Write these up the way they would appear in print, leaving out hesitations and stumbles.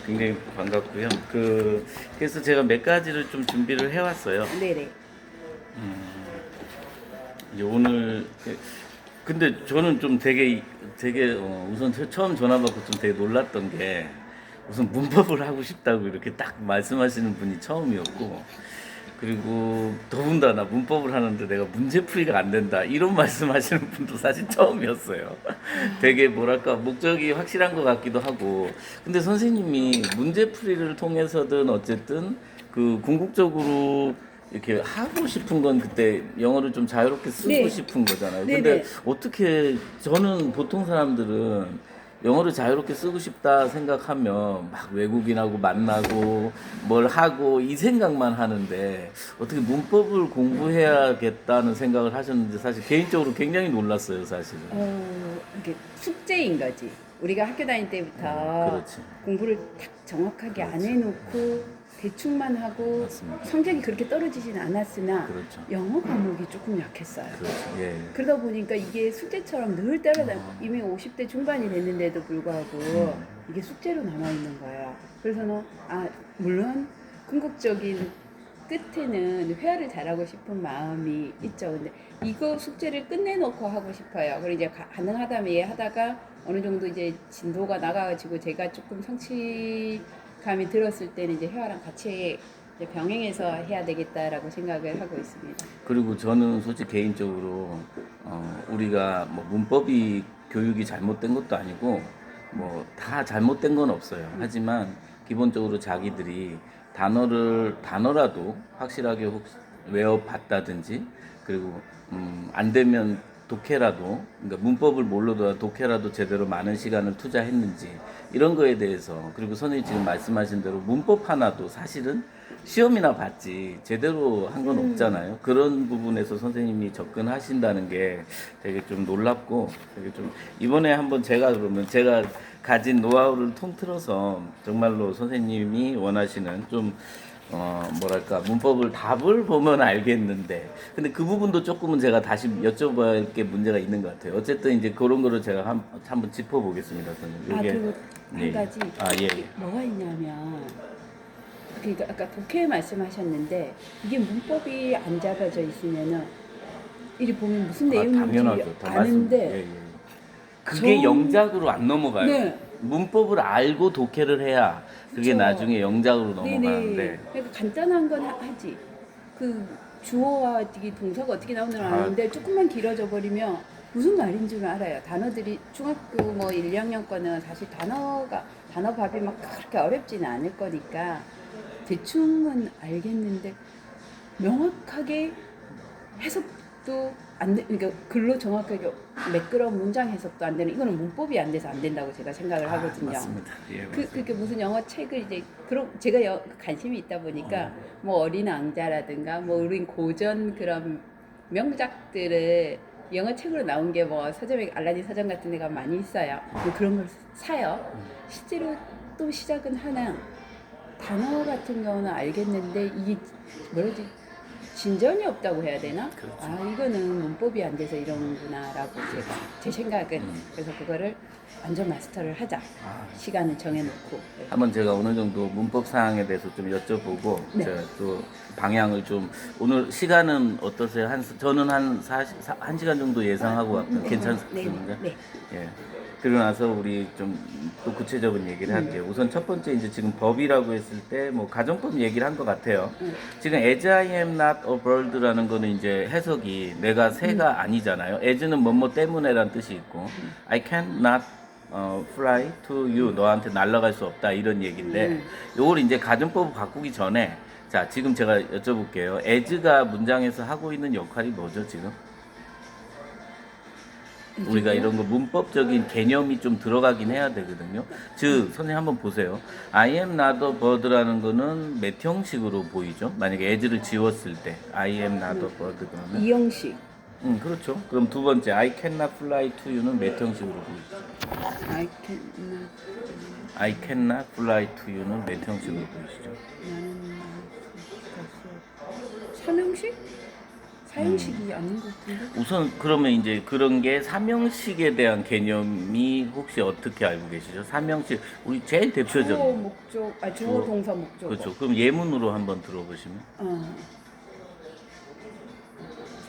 굉장히 반갑고요. 그래서 제가 몇 가지를 좀 준비를 해왔어요. 네네. 이제 오늘 근데 저는 좀 되게 우선 처음 전화 받고 좀 되게 놀랐던 게 우선 문법을 하고 싶다고 이렇게 딱 말씀하시는 분이 처음이었고, 그리고 더군다나 문법을 하는데 내가 문제풀이가 안 된다 이런 말씀하시는 분도 사실 처음이었어요. 되게 뭐랄까 목적이 확실한 것 같기도 하고, 근데 선생님이 문제풀이를 통해서든 어쨌든 그 궁극적으로 이렇게 하고 싶은 건 그때 영어를 좀 자유롭게 쓰고 네. 싶은 거잖아요. 근데 네네. 어떻게, 저는 보통 사람들은 영어를 자유롭게 쓰고 싶다 생각하면 막 외국인하고 만나고 뭘 하고 이 생각만 하는데 어떻게 문법을 공부해야겠다는 생각을 하셨는지 사실 개인적으로 굉장히 놀랐어요, 사실은. 이게 숙제인 거지. 우리가 학교 다닐 때부터 그렇지. 공부를 딱 정확하게 안 그렇지. 해놓고 대충만 하고 맞습니다. 성적이 그렇게 떨어지진 않았으나 그렇죠. 영어 과목이 조금 약했어요. 그렇죠. 예. 그러다 보니까 이게 숙제처럼 늘 따라다니고 이미 50대 중반이 됐는데도 불구하고 이게 숙제로 남아있는 거예요. 그래서는 물론 궁극적인 끝에는 회화를 잘하고 싶은 마음이 있죠. 근데 이거 숙제를 끝내놓고 하고 싶어요. 그리고 이제 가능하다면 하다가 어느 정도 이제 진도가 나가가지고 제가 조금 성취감이 들었을 때는 이제 회화랑 같이 이제 병행해서 해야 되겠다라고 생각을 하고 있습니다. 그리고 저는 솔직히 개인적으로 우리가 뭐 문법이 교육이 잘못된 것도 아니고 뭐 다 잘못된 건 없어요. 하지만 기본적으로 자기들이 단어라도 확실하게 외워봤다든지, 그리고 안 되면 독해라도, 그러니까 문법을 몰라도 독해라도 제대로 많은 시간을 투자했는지 이런 거에 대해서, 그리고 선생님 지금 말씀하신 대로 문법 하나도 사실은 시험이나 봤지 제대로 한 건 없잖아요. 그런 부분에서 선생님이 접근하신다는 게 되게 좀 놀랍고, 되게 좀 이번에 한번 그러면 제가 가진 노하우를 통틀어서 정말로 선생님이 원하시는 좀 뭐랄까 문법을 답을 보면 알겠는데, 근데 그 부분도 조금은 제가 다시 여쭤볼 게 문제가 있는 것 같아요. 어쨌든 이제 그런 거를 제가 한번 짚어보겠습니다, 선생님. 그리고 예. 한 가지 예. 뭐가 있냐면 그러니까 아까 독해 말씀하셨는데 이게 문법이 안 잡아져 있으면은 이리 보면 무슨 내용인지 당연하죠. 다 아는데 예. 그게 정 영작으로 안 넘어가요. 네. 문법을 알고 독해를 해야 그게 그쵸. 나중에 영작으로 네네. 넘어가는데. 그러니까 간단한 건 하지. 그 주어와 이 동사가 어떻게 나오는지 아는데 조금만 길어져 버리면 무슨 말인 줄 알아요. 단어들이 중학교 뭐 1, 2학년 거는 사실 단어밥이 막 그렇게 어렵지는 않을 거니까 대충은 알겠는데 명확하게 해석도 안 돼, 그러니까 글로 정확하게 매끄러운 문장 해석도 안 되는, 이거는 문법이 안 돼서 안 된다고 제가 생각을 하거든요. 맞습니다. 예, 그렇게 무슨 영어 책을 이제 그런 제가 관심이 있다 보니까 뭐 어린 왕자라든가 뭐 우린 고전 그런 명작들을 영어 책으로 나온 게 뭐 서점에 알라딘 서점 같은 데가 많이 있어요. 뭐 그런 걸 사요. 실제로 또 시작은 하나 단어 같은 경우는 알겠는데 이게 뭐라지 진전이 없다고 해야 되나? 그렇죠. 이거는 문법이 안 돼서 이런구나라고 제 생각은 그래서 그거를 완전 마스터를 하자. 시간을 정해놓고. 한번 제가 어느 정도 문법 사항에 대해서 좀 여쭤보고, 네. 제가 또 방향을 좀, 오늘 시간은 어떠세요? 저는 한 1시간 정도 예상하고 왔거든요. 괜찮습니까? 네. 예. 그러고 나서 우리 좀 또 구체적인 얘기를 할게요. 우선 첫 번째, 이제 지금 법이라고 했을 때 뭐 가정법 얘기를 한 것 같아요. 지금 as I am not a bird라는 거는 이제 해석이 내가 새가 아니잖아요. as는 뭐뭐 때문에란 뜻이 있고, I can not fly to you, 너한테 날아갈 수 없다 이런 얘기인데, 요걸 이제 가정법을 바꾸기 전에, 자 지금 제가 여쭤볼게요. as가 문장에서 하고 있는 역할이 뭐죠 지금? 우리가 이런 거 문법적인 개념이 좀 들어가긴 해야 되거든요. 즉 선생님 한번 보세요. I am not a bird라는 거는 몇 형식으로 보이죠? 만약에 as를 지웠을 때 I am not a bird 그러면 이형식. 그렇죠. 그럼 두 번째 I cannot fly to you는 몇 형식으로 보이죠? I cannot. I cannot fly to you는 몇 형식으로 보이시죠? 삼형식? 사형식이 아닌 것 같은데. 우선 그러면 이제 그런 게 삼형식에 대한 개념이 혹시 어떻게 알고 계시죠? 삼형식 우리 제일 주어 대표적인 목적, 주어 주어. 동사 목적어. 그렇죠. 그럼 예문으로 한번 들어보시면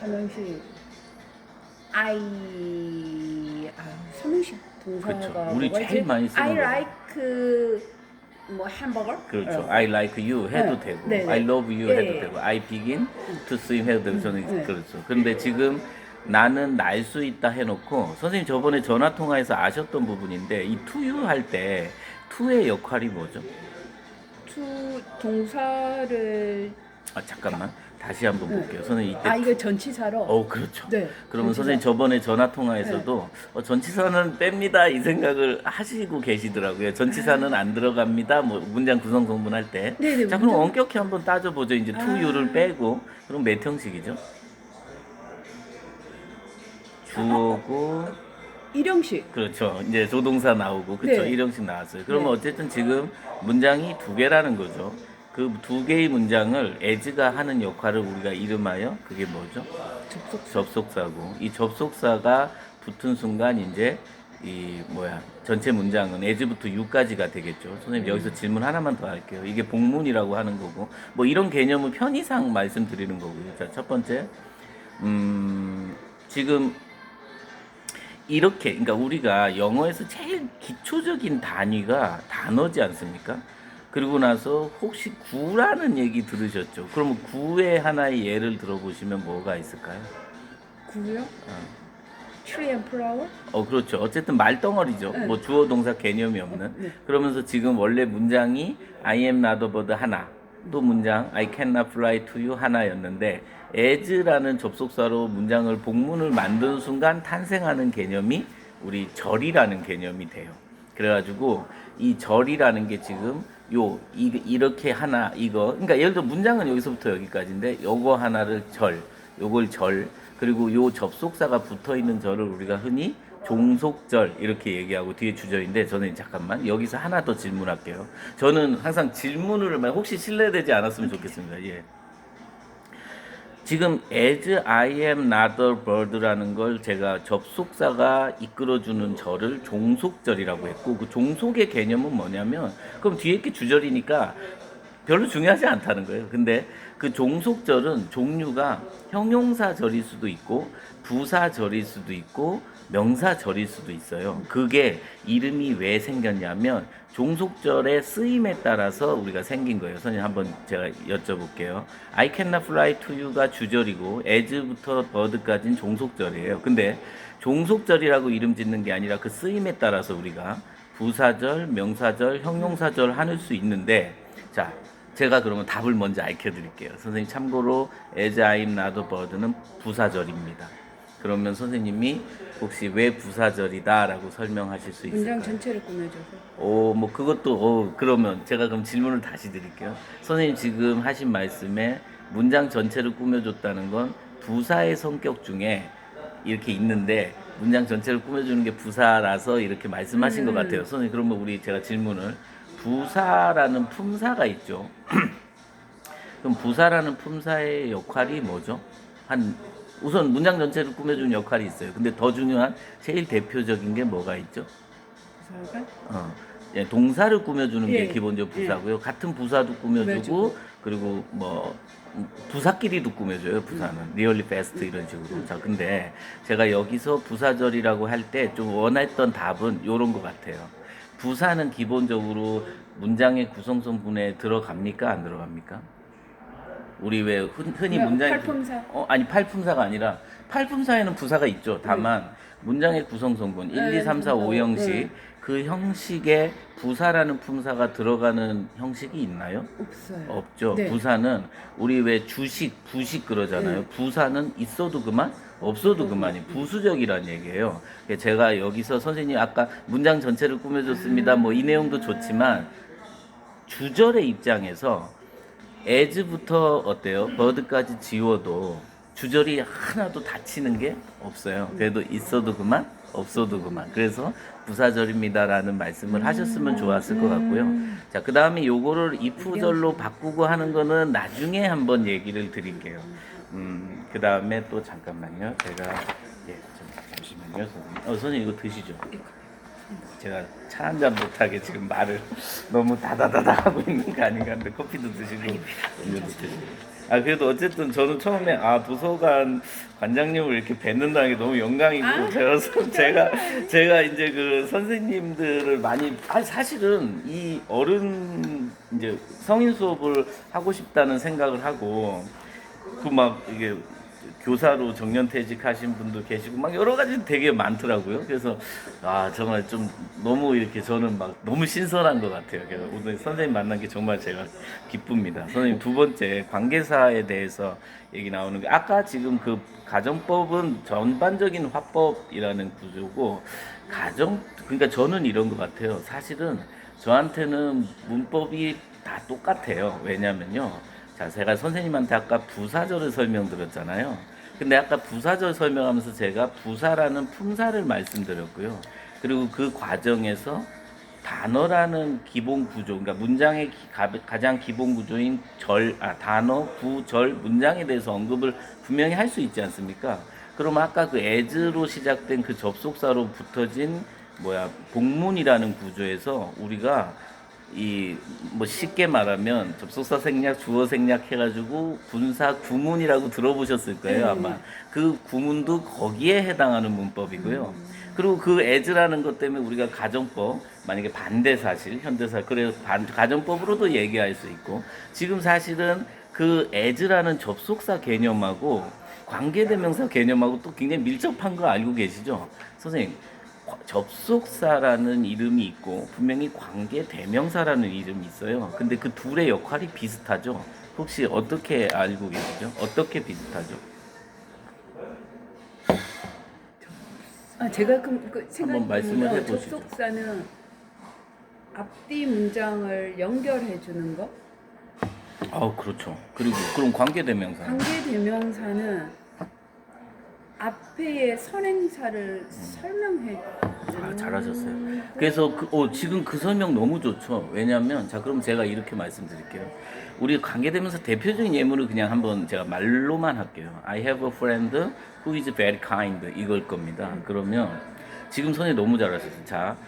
삼형식 삼형식 동사가 그렇죠. 우리 뭐가 제일 있지? 많이 쓰는 I 거죠. like 뭐 햄버거? 그렇죠. I like you 해도 네. 되고, 네, 네. I love you 예, 해도 예. 되고, I begin to swim 해도 되고, 저는 네. 그렇죠. 그런데 지금 나는 날 수 있다 해놓고, 선생님 저번에 전화 통화에서 아셨던 부분인데, 이 to you 할 때, to의 역할이 뭐죠? 동사를 잠깐만. 다시 한번 네. 볼게요. 선생님 이때. 이거 전치사로. 그렇죠. 네. 그러면 전치사. 선생님 저번에 전화 통화에서도 전치사는 뺍니다 이 생각을 하시고 계시더라고요. 전치사는 안 들어갑니다. 뭐 문장 구성 성분할 때. 네네, 자, 그럼 문장- 엄격히 한번 따져보죠. 이제 to you를 빼고 그럼 몇 형식이죠? 주어고 일형식. 그렇죠. 이제 조동사 나오고 그렇죠. 네. 일형식 나왔어요. 그러면 네. 어쨌든 지금 문장이 두 개라는 거죠. 그 두 개의 문장을 as가 하는 역할을 우리가 이름하여 그게 뭐죠? 접속사고 이 접속사가 붙은 순간 이제 이 전체 문장은 as부터 you까지가 되겠죠. 선생님 여기서 질문 하나만 더 할게요. 이게 복문이라고 하는 거고 뭐 이런 개념은 편의상 말씀드리는 거고요. 자, 첫 번째 지금 이렇게 그러니까 우리가 영어에서 제일 기초적인 단위가 단어지 않습니까? 그리고 나서 혹시 구라는 얘기 들으셨죠? 그러면 구의 하나의 예를 들어보시면 뭐가 있을까요? 구요? Tree and flower? 그렇죠. 어쨌든 말덩어리죠. 네. 뭐 주어 동사 개념이 없는. 네. 그러면서 지금 원래 문장이 I am not a bird 하나, 또 문장 I cannot fly to you 하나였는데 as라는 접속사로 문장을 복문을 만드는 순간 탄생하는 개념이 우리 절이라는 개념이 돼요. 그래가지고 이 절이라는 게 지금 이렇게 하나 그러니까 예를 들어 문장은 여기서부터 여기까지인데 요거 하나를 요걸 절 그리고 요 접속사가 붙어 있는 절을 우리가 흔히 종속절 이렇게 얘기하고 뒤에 주절인데 저는 잠깐만 여기서 하나 더 질문할게요. 저는 항상 질문을 혹시 실례되지 않았으면 좋겠습니다. 예. 지금 as I am not a bird라는 걸 제가 접속사가 이끌어주는 절을 종속절이라고 했고 그 종속의 개념은 뭐냐면 그럼 뒤에 게 주절이니까 별로 중요하지 않다는 거예요. 근데 그 종속절은 종류가 형용사절일 수도 있고 부사절일 수도 있고 명사절일 수도 있어요. 그게 이름이 왜 생겼냐면 종속절의 쓰임에 따라서 우리가 생긴 거예요. 선생님 한번 제가 여쭤볼게요. I cannot fly to you가 주절이고 as부터 bird까지는 종속절이에요. 근데 종속절이라고 이름 짓는 게 아니라 그 쓰임에 따라서 우리가 부사절, 명사절, 형용사절 하늘 수 있는데 자 제가 그러면 답을 먼저 알려드릴게요. 선생님 참고로 as I am not a bird는 부사절입니다. 그러면 선생님이 혹시 왜 부사절이다라고 설명하실 수 있을까요? 문장 전체를 꾸며줘서. 뭐 그것도 그러면 제가 그럼 질문을 다시 드릴게요. 선생님 지금 하신 말씀에 문장 전체를 꾸며줬다는 건 부사의 성격 중에 이렇게 있는데 문장 전체를 꾸며주는 게 부사라서 이렇게 말씀하신 것 같아요. 선생님 그러면 제가 질문을 부사라는 품사가 있죠. 그럼 부사라는 품사의 역할이 뭐죠? 우선 문장 전체를 꾸며주는 역할이 있어요. 근데 더 중요한 제일 대표적인 게 뭐가 있죠? 부사가? 동사를 꾸며주는 게 예. 기본적으로 부사고요. 같은 부사도 꾸며주고 그리고 부사끼리도 꾸며줘요. 부사는 really fast 이런 식으로. 자, 근데 제가 여기서 부사절이라고 할 때 좀 원했던 답은 이런 것 같아요. 부사는 기본적으로 문장의 구성성분에 들어갑니까? 안 들어갑니까? 우리 왜 흔히 문장에 팔품사? 아니 팔품사가 아니라 팔품사에는 부사가 있죠. 다만 문장의 구성성분 1, 2, 3, 4, 5 형식 그 형식에 부사라는 품사가 들어가는 형식이 있나요? 없어요. 없죠. 네. 부사는 우리 왜 주식, 부식 그러잖아요. 부사는 있어도 그만, 없어도 그만이 부수적이란 얘기예요. 제가 여기서 선생님 아까 문장 전체를 꾸며줬습니다. 뭐 이 내용도 좋지만 주절의 입장에서 as부터 어때요? bird까지 지워도 주절이 하나도 닫히는 게 없어요. 그래도 있어도 그만, 없어도 그만. 그래서 부사절입니다라는 말씀을 하셨으면 좋았을 것 같고요. 자, 그 다음에 요거를 if절로 바꾸고 하는 거는 나중에 한번 얘기를 드릴게요. 그 다음에 또 잠깐만요. 제가 잠시만요, 선생님. 선생님 이거 드시죠. 제가 차 한 잔 못하게 지금 말을 너무 다다다다 하고 있는 거 아닌가 하는데 커피도 드시고 음료도 드시고. 그래도 어쨌든 저는 처음에 도서관 관장님을 이렇게 뵙는다는 게 너무 영광이고 제가 이제 그 선생님들을 많이 사실은 이 어른 이제 성인 수업을 하고 싶다는 생각을 하고 그 막 이게 교사로 정년퇴직하신 분도 계시고 막 여러 가지 되게 많더라고요. 그래서 정말 좀 너무 이렇게 저는 막 너무 신선한 것 같아요. 그래서 오늘 선생님 만난 게 정말 제가 기쁩니다. 선생님 두 번째 관계사에 대해서 얘기 나오는 게 아까 지금 그 가정법은 전반적인 화법이라는 구조고 그러니까 저는 이런 것 같아요. 사실은 저한테는 문법이 다 똑같아요. 왜냐면요. 자, 제가 선생님한테 아까 부사절을 설명드렸잖아요. 근데 아까 부사절 설명하면서 제가 부사라는 품사를 말씀드렸고요. 그리고 그 과정에서 단어라는 기본 구조, 그러니까 문장의 가장 기본 구조인 단어, 구절, 문장에 대해서 언급을 분명히 할 수 있지 않습니까? 그러면 아까 그 as로 시작된 그 접속사로 붙어진 복문이라는 구조에서 우리가 쉽게 말하면 접속사 생략, 주어 생략 해가지고 분사 구문이라고 들어보셨을 거예요, 아마. 그 구문도 거기에 해당하는 문법이고요. 그리고 그 as라는 것 때문에 우리가 가정법, 만약에 반대사실, 현대사, 그래서 가정법으로도 얘기할 수 있고, 지금 사실은 그 as라는 접속사 개념하고 관계대명사 개념하고 또 굉장히 밀접한 거 알고 계시죠? 선생님, 접속사라는 이름이 있고 분명히 관계대명사라는 이름이 있어요. 근데 그 둘의 역할이 비슷하죠. 혹시 어떻게 알고 계시죠? 어떻게 비슷하죠? 제가 한번 말씀을 생각하는 해보시죠. 접속사는 앞뒤 문장을 연결해 주는 거. 그렇죠. 그리고 그럼 관계대명사. 관계대명사는 앞에의 선행사를 설명해 주는. 잘하셨어요. 그래서 지금 그 설명 너무 좋죠. 왜냐하면 그럼 제가 이렇게 말씀드릴게요. 우리 관계대명사 대표적인 예문을 그냥 한번 제가 말로만 할게요. I have a friend who is very kind 이걸 겁니다. 그러면 지금 선생님 너무 잘하셨어요. 자,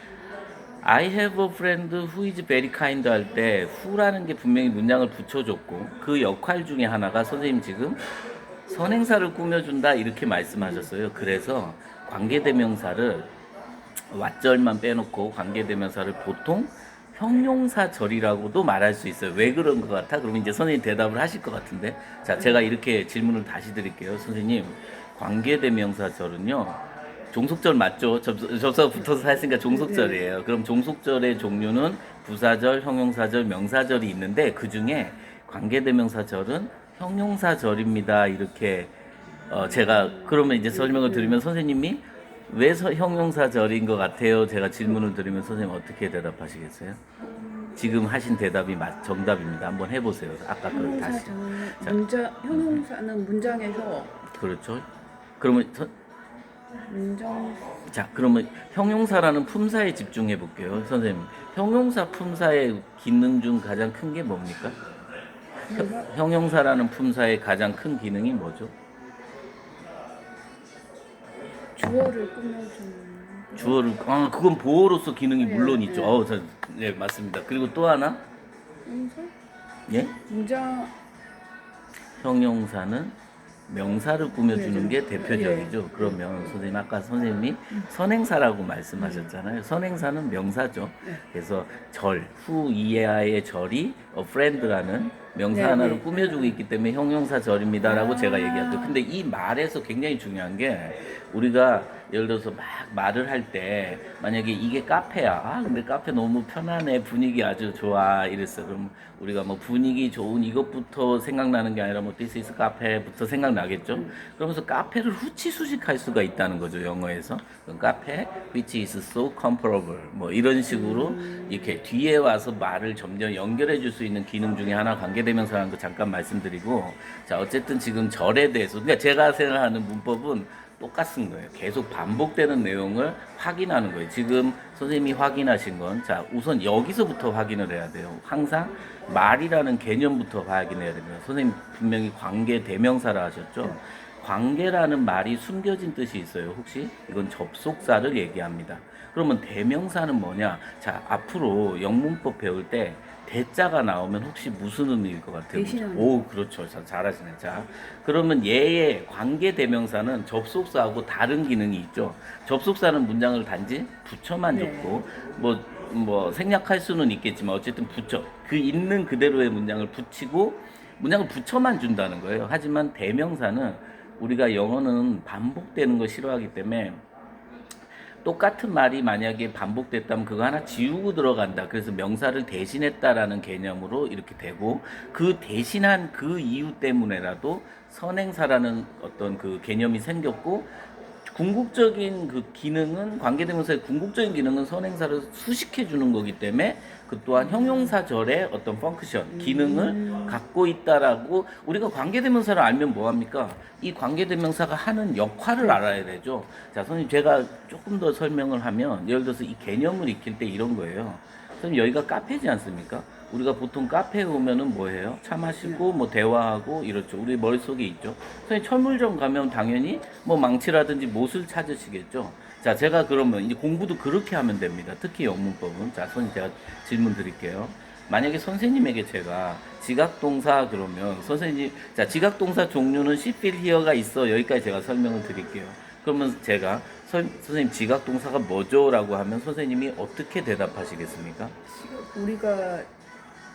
I have a friend who is very kind 할 때 who라는 게 분명히 문장을 붙여줬고 그 역할 중에 하나가 선생님 지금 선행사를 꾸며준다 이렇게 말씀하셨어요. 그래서 관계대명사를 왓절만 빼놓고 관계대명사를 보통 형용사절이라고도 말할 수 있어요. 왜 그런 것 같아? 그러면 이제 선생님 대답을 하실 것 같은데, 자, 제가 이렇게 질문을 다시 드릴게요. 선생님, 관계대명사절은요 종속절 맞죠? 접사가 붙어서 했으니까 종속절이에요. 그럼 종속절의 종류는 부사절, 형용사절, 명사절이 있는데 그 중에 관계대명사절은 형용사절입니다. 이렇게 제가 그러면 이제 설명을 드리면 선생님이 왜 형용사절인 것 같아요? 제가 질문을 드리면 선생님 어떻게 대답하시겠어요? 지금 하신 대답이 정답입니다. 한번 해보세요. 아까 그 다시. 형용사는 문장에서 그렇죠. 그러면 문장. 그러면 형용사라는 품사에 집중해 볼게요. 선생님, 형용사 품사의 기능 중 가장 큰 게 뭡니까? 형용사라는 품사의 가장 큰 기능이 뭐죠? 주어를 꾸며주는. 주어를 그건 보어로서 기능이 물론 네, 있죠. 네, 맞습니다. 그리고 또 하나? 형용사? 예? 문장. 형용사는 명사를 꾸며주는 게 대표적이죠. 그러면 선생님 아까 선생님이 선행사라고 말씀하셨잖아요. 선행사는 명사죠. 그래서 후이하의 절이 friend라는 명사 하나를 꾸며주고 있기 때문에 형용사절입니다라고 제가 얘기했죠. 근데 이 말에서 굉장히 중요한 게 우리가 예를 들어서 막 말을 할 때 만약에 이게 카페야. 근데 카페 너무 편하네. 분위기 아주 좋아. 이랬어. 그럼 우리가 뭐 분위기 좋은 이것부터 생각나는 게 아니라 뭐 this is 카페부터 생각나겠죠. 그러면서 카페를 후치수식할 수가 있다는 거죠. 영어에서. 그럼 카페 which is so comfortable 뭐 이런 식으로 이렇게 뒤에 와서 말을 점점 연결해 줄 수 있는 기능 중에 하나 관계대명사라는 거 잠깐 말씀드리고 자 어쨌든 지금 절에 대해서 그러니까 제가 생각하는 문법은 똑같은 거예요. 계속 반복되는 내용을 확인하는 거예요. 지금 선생님이 확인하신 건, 자, 우선 여기서부터 확인을 해야 돼요. 항상 말이라는 개념부터 확인해야 됩니다. 선생님 분명히 관계 대명사라 하셨죠? 관계라는 말이 숨겨진 뜻이 있어요. 혹시? 이건 접속사를 얘기합니다. 그러면 대명사는 뭐냐? 자, 앞으로 영문법 배울 때 대자가 나오면 혹시 무슨 의미일 것 같아요? 대신하는. 오, 그렇죠. 잘하시네. 자, 그러면 얘의 관계 대명사는 접속사하고 다른 기능이 있죠. 접속사는 문장을 단지 붙여만 네. 줬고, 뭐 생략할 수는 있겠지만 어쨌든 붙여. 그 있는 그대로의 문장을 붙이고 문장을 붙여만 준다는 거예요. 하지만 대명사는 우리가 영어는 반복되는 거 싫어하기 때문에 똑같은 말이 만약에 반복됐다면 그거 하나 지우고 들어간다. 그래서 명사를 대신했다라는 개념으로 이렇게 되고, 그 대신한 그 이유 때문에라도 선행사라는 어떤 그 개념이 생겼고, 궁극적인 그 기능은, 관계대명사의 궁극적인 기능은 선행사를 수식해 주는 거기 때문에 그 또한 형용사절의 어떤 펑크션, 기능을 갖고 있다라고. 우리가 관계대명사를 알면 뭐합니까? 이 관계대명사가 하는 역할을 알아야 되죠. 자, 선생님 제가 조금 더 설명을 하면, 예를 들어서 이 개념을 익힐 때 이런 거예요. 선생님 여기가 카페지 않습니까? 우리가 보통 카페에 오면은 뭐 해요? 차 마시고 뭐 대화하고 이렇죠. 우리 머릿속에 있죠. 선생님 철물점 가면 당연히 뭐 망치라든지 못을 찾으시겠죠. 자, 제가 그러면 이제 공부도 그렇게 하면 됩니다. 특히 영문법은. 자, 선생님 제가 질문 드릴게요. 만약에 선생님에게 제가 지각동사 그러면 선생님, 자, 지각동사 종류는 she, feel, here가 있어. 여기까지 제가 설명을 드릴게요. 그러면 제가 선생님 지각동사가 뭐죠? 라고 하면 선생님이 어떻게 대답하시겠습니까? 우리가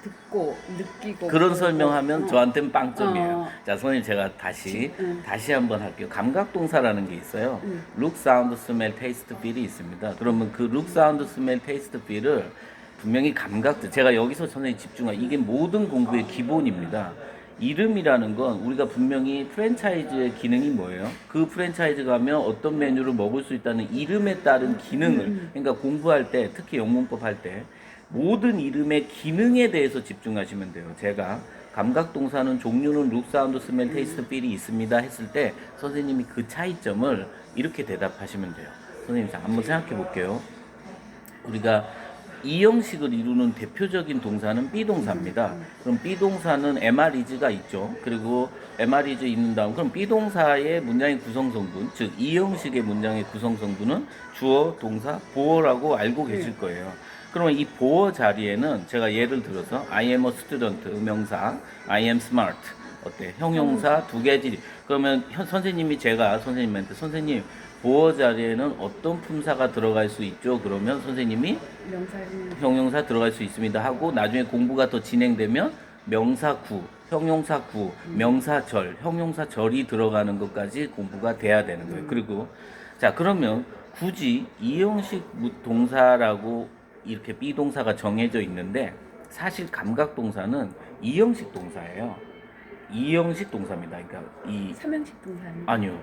듣고 느끼고 그런 보고, 설명하면 저한테는 빵점이에요. 어. 자, 선생님 제가 다시 한번 할게요. 감각동사라는 게 있어요. 응. look, sound, smell, taste, feel이 있습니다. 그러면 그 look, sound, smell, taste, feel을 분명히 감각들, 제가 여기서 선생님 집중하고, 이게 모든 공부의 기본입니다. 이름이라는 건 우리가 분명히 프랜차이즈의 기능이 뭐예요? 그 프랜차이즈 가면 어떤 메뉴를 먹을 수 있다는 이름에 따른 기능을, 그러니까 공부할 때, 특히 영문법 할 때 모든 이름의 기능에 대해서 집중하시면 돼요. 제가 감각동사는 종류는 look, sound, smell, taste, feel이 있습니다 했을 때 선생님이 그 차이점을 이렇게 대답하시면 돼요. 선생님 자, 한번 생각해 볼게요. 우리가 이 형식을 이루는 대표적인 동사는 비동사입니다. 그럼 비동사는 MR이즈가 있죠. 그리고 MR이즈 있는 다음, 그럼 비동사의 문장의 구성성분, 즉 이 형식의 문장의 구성성분은 주어, 동사, 보어라고 알고 계실 거예요. 그러면 이 보어 자리에는 제가 예를 들어서 I am a student, 명사, I am smart, 어때? 형용사 두 개지. 그러면 선생님이 제가 선생님한테 선생님 보어 자리에는 어떤 품사가 들어갈 수 있죠? 그러면 선생님이 명사는 형용사 들어갈 수 있습니다 하고, 나중에 공부가 더 진행되면 명사구, 형용사구, 명사절, 형용사절이 들어가는 것까지 공부가 돼야 되는 거예요. 그리고 자, 그러면 굳이 이 형식 동사라고 이렇게 비동사가 정해져 있는데 사실 감각동사는 이 형식 동사예요. 이 형식 동사입니다. 그러니까 이 삼형식 동사는 아니요.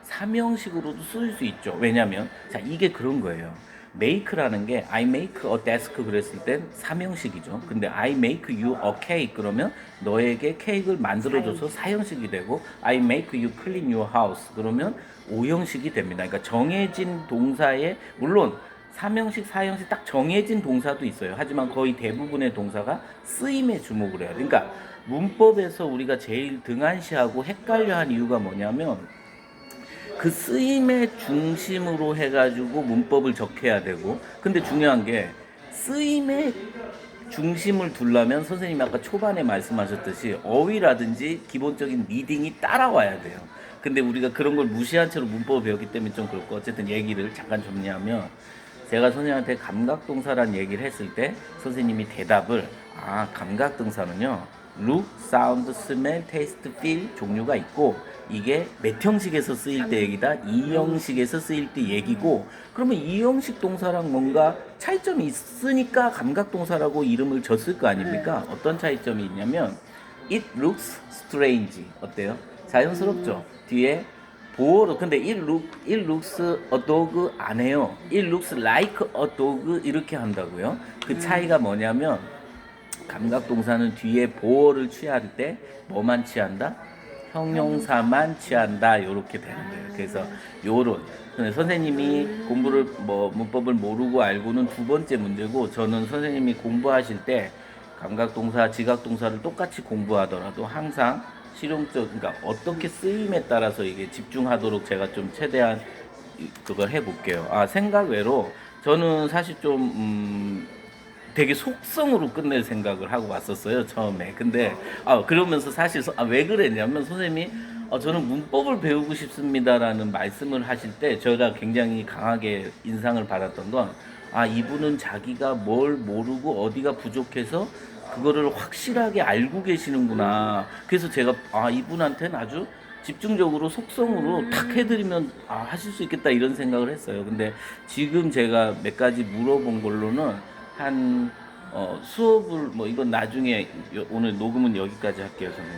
삼형식으로도 쓸 수 있죠. 왜냐면, 자, 이게 그런 거예요. make라는 게 I make a desk 그랬을 땐 삼형식이죠. 근데 I make you a cake 그러면 너에게 케이크를 만들어줘서 사형식이 되고, I make you clean your house 그러면 오형식이 됩니다. 그러니까 정해진 동사에, 물론 삼형식, 사형식 딱 정해진 동사도 있어요. 하지만 거의 대부분의 동사가 쓰임에 주목을 해요. 그러니까 문법에서 우리가 제일 등한시하고 헷갈려한 이유가 뭐냐면 그 쓰임의 중심으로 해가지고 문법을 적혀야 되고, 근데 중요한 게 쓰임의 중심을 두려면 선생님이 아까 초반에 말씀하셨듯이 어휘라든지 기본적인 리딩이 따라와야 돼요. 근데 우리가 그런 걸 무시한 채로 문법을 배웠기 때문에 좀 그렇고, 어쨌든 얘기를 잠깐 정리하면, 제가 선생님한테 감각동사란 얘기를 했을 때 선생님이 대답을, 감각동사는요 look, sound, smell, taste, feel 종류가 있고, 이게 몇 형식에서 쓰일 때 얘기다, 이 형식에서 쓰일 때 얘기고, 그러면 이 형식 동사랑 뭔가 차이점이 있으니까 감각동사라고 이름을 줬을 거 아닙니까? 어떤 차이점이 있냐면 it looks strange, 어때요? 자연스럽죠? 뒤에 보어로, 근데 it looks a dog 안 해요. it looks like a dog 이렇게 한다고요. 그 차이가 뭐냐면 감각동사는 뒤에 보어를 취할 때 뭐만 취한다? 형용사만 취한다 이렇게 되는 거예요. 그래서 요런 근데 선생님이 공부를 뭐 문법을 모르고 알고는 두 번째 문제고 저는 선생님이 공부하실 때 감각동사, 지각동사를 똑같이 공부하더라도 항상 실용적 그러니까 어떻게 쓰임에 따라서 이게 집중하도록 제가 좀 최대한 그걸 해볼게요. 아 생각 외로 저는 사실 좀 되게 속성으로 끝낼 생각을 하고 왔었어요 처음에. 근데 그러면서 사실 왜 그랬냐면 선생님이 저는 문법을 배우고 싶습니다라는 말씀을 하실 때 제가 굉장히 강하게 인상을 받았던 건 이분은 자기가 뭘 모르고 어디가 부족해서 그거를 확실하게 알고 계시는구나. 그래서 제가 이분한테는 아주 집중적으로 속성으로 탁 해드리면 하실 수 있겠다 이런 생각을 했어요. 근데 지금 제가 몇 가지 물어본 걸로는 한 수업을 뭐 이건 나중에 오늘 녹음은 여기까지 할게요, 선생님.